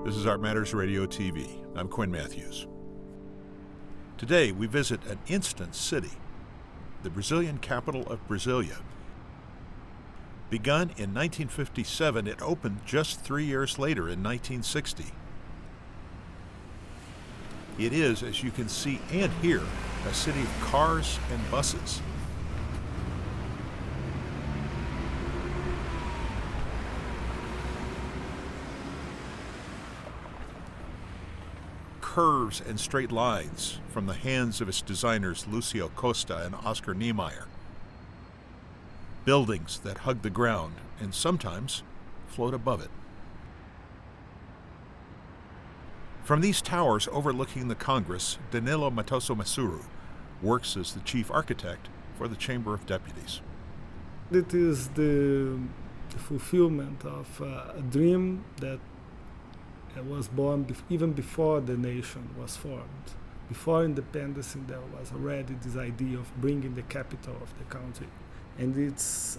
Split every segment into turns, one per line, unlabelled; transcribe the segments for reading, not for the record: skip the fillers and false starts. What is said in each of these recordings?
This is Art Matters Radio TV. I'm Quinn Matthews. Today we visit an instant city, the Brazilian capital of Brasília. Begun in 1957, it opened just 3 years later in 1960. It is, as you can see and hear, a city of cars and buses. Curves and straight lines from the hands of its designers Lucio Costa and Oscar Niemeyer. Buildings that hug the ground and sometimes float above it. From these towers overlooking the Congress, Danilo Matoso Masuru works as the chief architect for the Chamber of Deputies.
It is the fulfillment of a dream that was born even before the nation was formed. Before independence, there was already this idea of bringing the capital of the country. And it's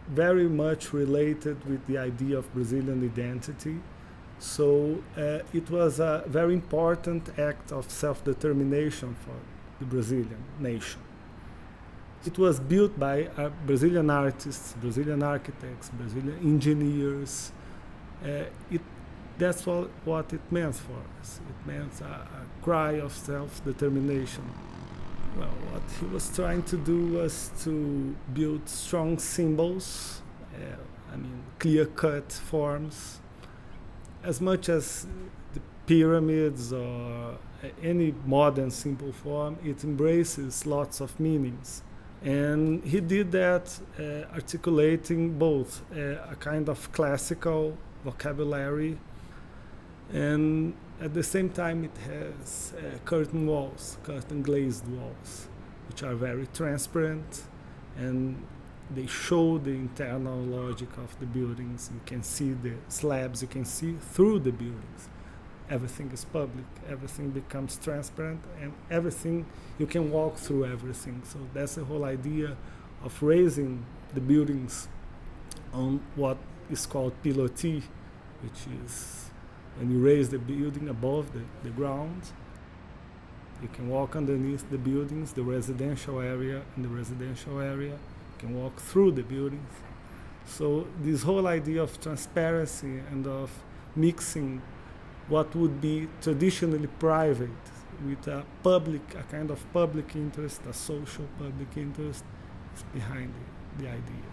very much related with the idea of Brazilian identity. So it was a very important act of self-determination for the Brazilian nation. It was built by Brazilian artists, Brazilian architects, Brazilian engineers. That's what it meant for us. It meant a cry of self-determination. Well, what he was trying to do was to build strong symbols, clear-cut forms. As much as the pyramids or any modern simple form, it embraces lots of meanings. And he did that articulating both a kind of classical vocabulary, and at the same time it has curtain glazed walls, which are very transparent, and they show the internal logic of the buildings. You can see the slabs, you can see through the buildings. Everything is public, everything becomes transparent, and everything, you can walk through everything. So that's the whole idea of raising the buildings on what is called pilotis, which is when you raise the building above the ground, you can walk underneath the buildings, the residential area, and the residential area. You can walk through the buildings. So this whole idea of transparency and of mixing what would be traditionally private with a kind of public interest, a social public interest, is behind the idea.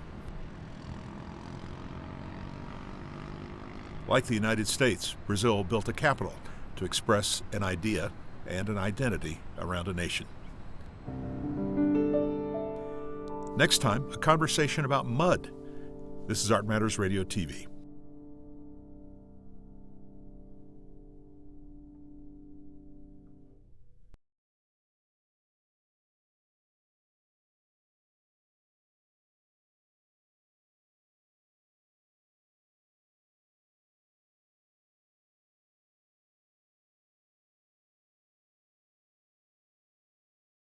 Like the United States, Brazil built a capital to express an idea and an identity around a nation. Next time, a conversation about mud. This is Art Matters Radio TV.